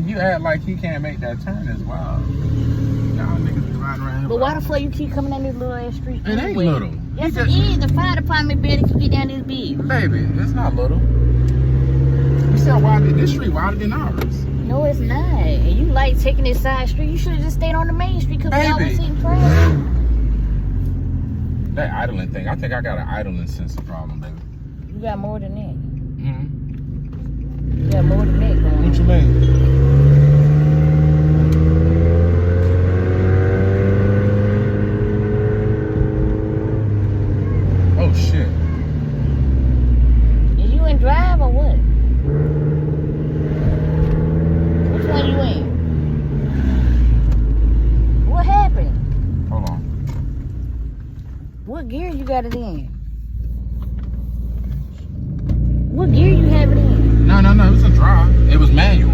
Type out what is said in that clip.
You act like he can't make that turn as well. Y'all niggas be riding around here. But why the fuck you keep coming down this little ass street? It ain't little. Yes, it is. The fire department better can get down this big. Baby, it's not little. You see how wide this street wider than ours. No, it's not. And you like taking this side street. You should have just stayed on the main street because we always sitting traffic. That idling thing, I think I got an idling sensor problem, baby. You got more than that. Mm-hmm. You got more than that going on. What you mean? Oh, shit. Is you in drive or what? Which one you in? What happened? Hold on. What gear you got it in? What gear you have it in? No, it was a drive. It was manual.